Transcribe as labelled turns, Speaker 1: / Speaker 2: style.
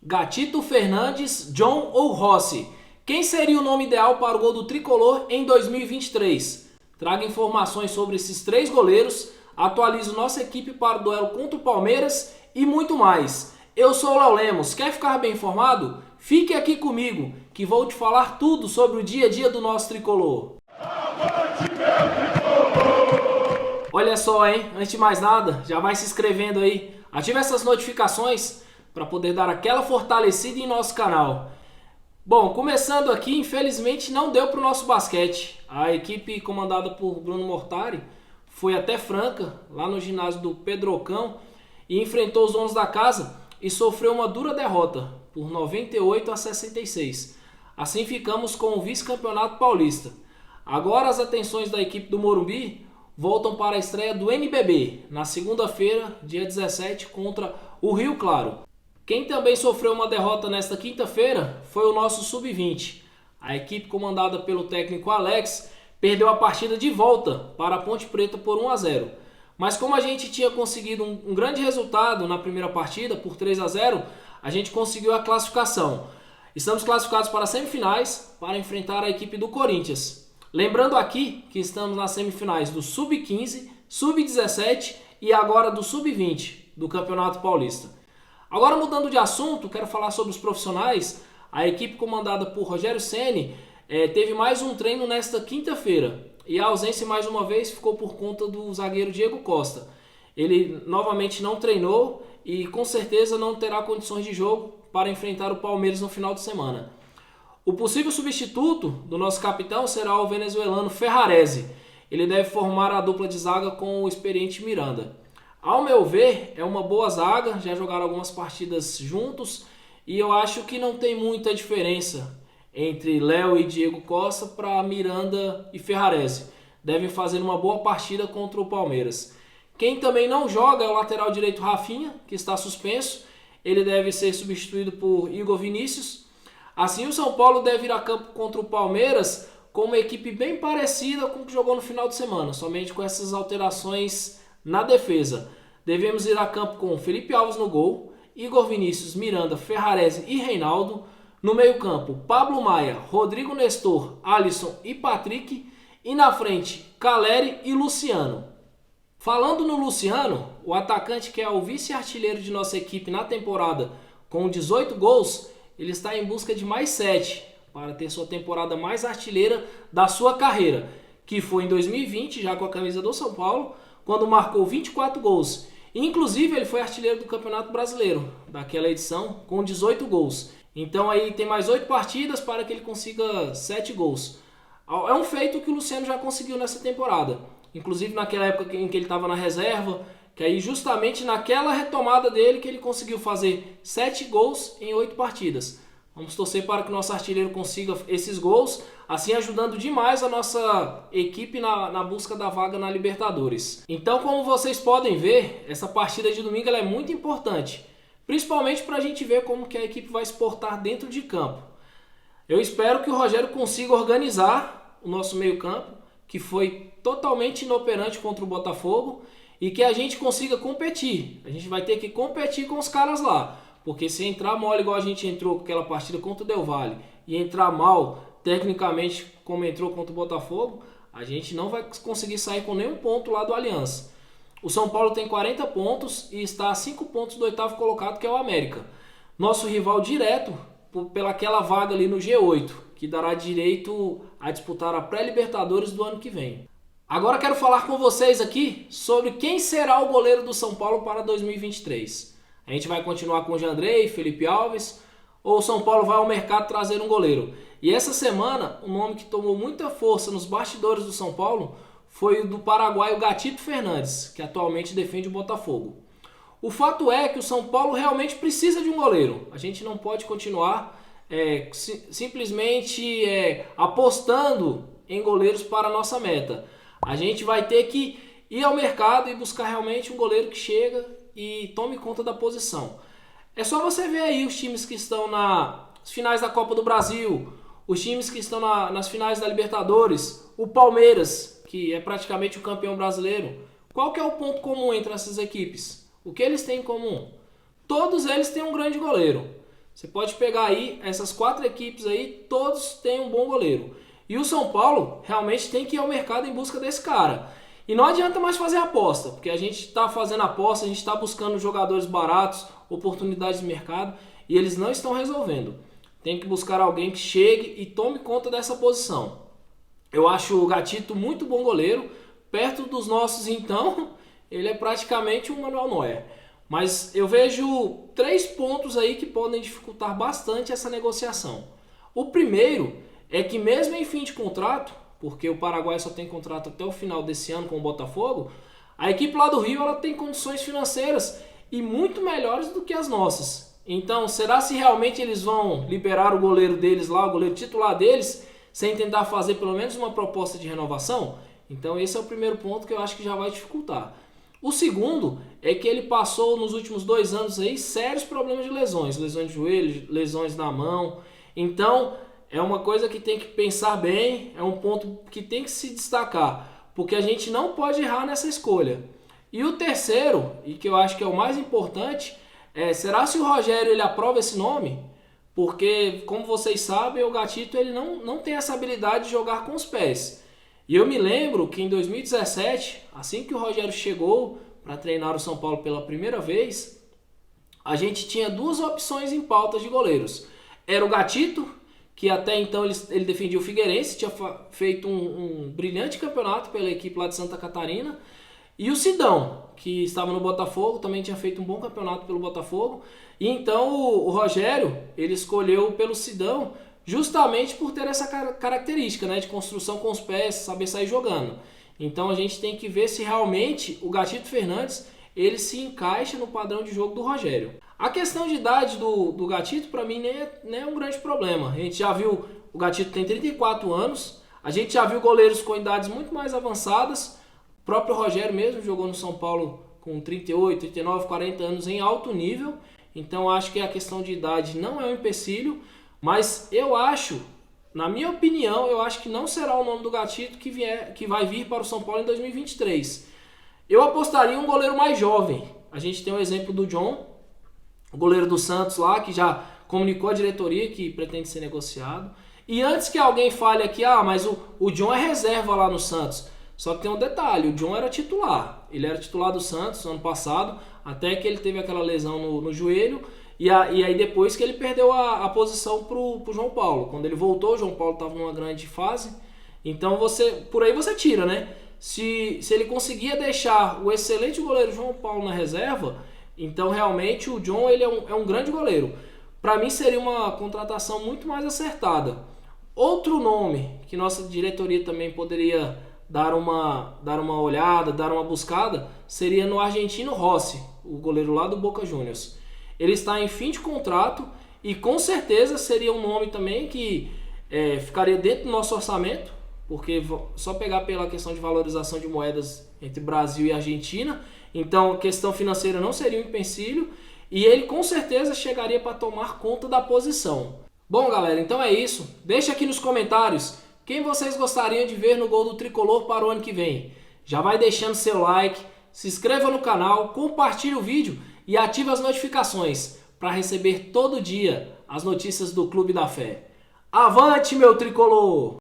Speaker 1: Gatito Fernandes, John ou Rossi? Quem seria o nome ideal para o gol do Tricolor em 2023? Traga informações sobre esses três goleiros, atualizo nossa equipe para o duelo contra o Palmeiras e muito mais. Eu sou o Léo Lemos, quer ficar bem informado? Fique aqui comigo, que vou te falar tudo sobre o dia a dia do nosso Tricolor. Olha só, hein? Antes de mais nada, já vai se inscrevendo aí. Ative essas notificações para poder dar aquela fortalecida em nosso canal. Bom, começando aqui, infelizmente não deu para o nosso basquete. A equipe comandada por Bruno Mortari foi até Franca, lá no ginásio do Pedrocão, e enfrentou os donos da casa e sofreu uma dura derrota, por 98-66. Assim ficamos com o vice-campeonato paulista. Agora as atenções da equipe do Morumbi voltam para a estreia do NBB, na segunda-feira, dia 17, contra o Rio Claro. Quem também sofreu uma derrota nesta quinta-feira foi o nosso Sub-20. A equipe comandada pelo técnico Alex perdeu a partida de volta para a Ponte Preta por 1-0. Mas como a gente tinha conseguido um grande resultado na primeira partida, por 3-0, a gente conseguiu a classificação. Estamos classificados para as semifinais para enfrentar a equipe do Corinthians. Lembrando aqui que estamos nas semifinais do Sub-15, Sub-17 e agora do Sub-20 do Campeonato Paulista. Agora, mudando de assunto, quero falar sobre os profissionais. A equipe comandada por Rogério Ceni teve mais um treino nesta quinta-feira. E a ausência, mais uma vez, ficou por conta do zagueiro Diego Costa. Ele novamente não treinou e com certeza não terá condições de jogo para enfrentar o Palmeiras no final de semana. O possível substituto do nosso capitão será o venezuelano Ferrarese. Ele deve formar a dupla de zaga com o experiente Miranda. Ao meu ver, é uma boa zaga, já jogaram algumas partidas juntos e eu acho que não tem muita diferença entre Léo e Diego Costa para Miranda e Ferrarese. Devem fazer uma boa partida contra o Palmeiras. Quem também não joga é o lateral direito Rafinha, que está suspenso. Ele deve ser substituído por Igor Vinícius. Assim, o São Paulo deve ir a campo contra o Palmeiras com uma equipe bem parecida com o que jogou no final de semana, somente com essas alterações na defesa. Devemos ir a campo com Felipe Alves no gol, Igor Vinícius, Miranda, Ferrarese e Reinaldo. No meio-campo, Pablo Maia, Rodrigo Nestor, Alisson e Patrick. E na frente, Caleri e Luciano. Falando no Luciano, o atacante que é o vice-artilheiro de nossa equipe na temporada com 18 gols, ele está em busca de mais 7 para ter sua temporada mais artilheira da sua carreira, que foi em 2020, já com a camisa do São Paulo, quando marcou 24 gols. Inclusive, ele foi artilheiro do Campeonato Brasileiro, daquela edição, com 18 gols. Então aí tem mais 8 partidas para que ele consiga 7 gols. É um feito que o Luciano já conseguiu nessa temporada. Inclusive naquela época em que ele estava na reserva, que aí justamente naquela retomada dele que ele conseguiu fazer 7 gols em 8 partidas. Vamos torcer para que o nosso artilheiro consiga esses gols, assim ajudando demais a nossa equipe na busca da vaga na Libertadores. Então, como vocês podem ver, essa partida de domingo ela é muito importante, principalmente para a gente ver como que a equipe vai se portar dentro de campo. Eu espero que o Rogério consiga organizar o nosso meio-campo, que foi totalmente inoperante contra o Botafogo, e que a gente consiga competir. A gente vai ter que competir com os caras lá. Porque se entrar mole igual a gente entrou com aquela partida contra o Del Valle e entrar mal tecnicamente como entrou contra o Botafogo, a gente não vai conseguir sair com nenhum ponto lá do Aliança. O São Paulo tem 40 pontos e está a 5 pontos do oitavo colocado, que é o América. Nosso rival direto pelaquela vaga ali no G8, que dará direito a disputar a pré-Libertadores do ano que vem. Agora quero falar com vocês aqui sobre quem será o goleiro do São Paulo para 2023. A gente vai continuar com o Jandrei, Felipe Alves, ou o São Paulo vai ao mercado trazer um goleiro? E essa semana, um nome que tomou muita força nos bastidores do São Paulo foi o do paraguaio Gatito Fernandes, que atualmente defende o Botafogo. O fato é que o São Paulo realmente precisa de um goleiro. A gente não pode continuar simplesmente apostando em goleiros para a nossa meta. A gente vai ter que ir ao mercado e buscar realmente um goleiro que chega e tome conta da posição. É só você ver aí os times que estão nas finais da Copa do Brasil, os times que estão nas finais da Libertadores, o Palmeiras, que é praticamente o campeão brasileiro. Qual que é o ponto comum entre essas equipes? O que eles têm em comum? Todos eles têm um grande goleiro. Você pode pegar aí essas 4 equipes aí, todos têm um bom goleiro. E o São Paulo realmente tem que ir ao mercado em busca desse cara. E não adianta mais fazer aposta, porque a gente está fazendo aposta, a gente está buscando jogadores baratos, oportunidades de mercado, e eles não estão resolvendo. Tem que buscar alguém que chegue e tome conta dessa posição. Eu acho o Gatito muito bom goleiro, perto dos nossos então, ele é praticamente um Manuel Neuer. Mas eu vejo 3 pontos aí que podem dificultar bastante essa negociação. O primeiro é que mesmo em fim de contrato, porque o Paraguai só tem contrato até o final desse ano com o Botafogo, a equipe lá do Rio ela tem condições financeiras e muito melhores do que as nossas. Então, será se realmente eles vão liberar o goleiro deles lá, o goleiro titular deles, sem tentar fazer pelo menos uma proposta de renovação? Então, esse é o primeiro ponto que eu acho que já vai dificultar. O segundo é que ele passou nos últimos 2 anos aí sérios problemas de lesões, lesões de joelho, lesões na mão. Então, é uma coisa que tem que pensar bem, é um ponto que tem que se destacar, porque a gente não pode errar nessa escolha. E o terceiro, e que eu acho que é o mais importante, será se o Rogério ele aprova esse nome? Porque, como vocês sabem, o Gatito ele não tem essa habilidade de jogar com os pés. E eu me lembro que em 2017, assim que o Rogério chegou para treinar o São Paulo pela primeira vez, a gente tinha 2 opções em pauta de goleiros. Era o Gatito, que até então ele defendia o Figueirense, tinha feito um brilhante campeonato pela equipe lá de Santa Catarina, e o Sidão, que estava no Botafogo, também tinha feito um bom campeonato pelo Botafogo, e então o Rogério ele escolheu pelo Sidão justamente por ter essa característica, né, de construção com os pés, saber sair jogando. Então a gente tem que ver se realmente o Gatito Fernandes ele se encaixa no padrão de jogo do Rogério. A questão de idade do Gatito, para mim, nem é um grande problema. A gente já viu, o Gatito tem 34 anos, a gente já viu goleiros com idades muito mais avançadas. O próprio Rogério mesmo jogou no São Paulo com 38, 39, 40 anos em alto nível. Então acho que a questão de idade não é um empecilho, mas eu acho, na minha opinião, eu acho que não será o nome do Gatito que vai vir para o São Paulo em 2023. Eu apostaria em um goleiro mais jovem. A gente tem o exemplo do John, o goleiro do Santos lá, que já comunicou à diretoria que pretende ser negociado. E antes que alguém fale aqui, mas o John é reserva lá no Santos. Só que tem um detalhe, o John era titular. Ele era titular do Santos ano passado, até que ele teve aquela lesão no joelho. E aí depois que ele perdeu a posição pro João Paulo. Quando ele voltou, o João Paulo estava numa grande fase. Então por aí você tira, né? Se ele conseguia deixar o excelente goleiro João Paulo na reserva, então realmente o John ele é um grande goleiro. Para mim seria uma contratação muito mais acertada. Outro nome que nossa diretoria também poderia dar uma olhada, dar uma buscada, seria no argentino Rossi, o goleiro lá do Boca Juniors. Ele está em fim de contrato e com certeza seria um nome também que ficaria dentro do nosso orçamento, porque só pegar pela questão de valorização de moedas entre Brasil e Argentina, então a questão financeira não seria um empecilho e ele com certeza chegaria para tomar conta da posição. Bom galera, então é isso. Deixa aqui nos comentários quem vocês gostariam de ver no Gol do Tricolor para o ano que vem. Já vai deixando seu like, se inscreva no canal, compartilhe o vídeo e ative as notificações para receber todo dia as notícias do Clube da Fé. Avante, meu tricolor!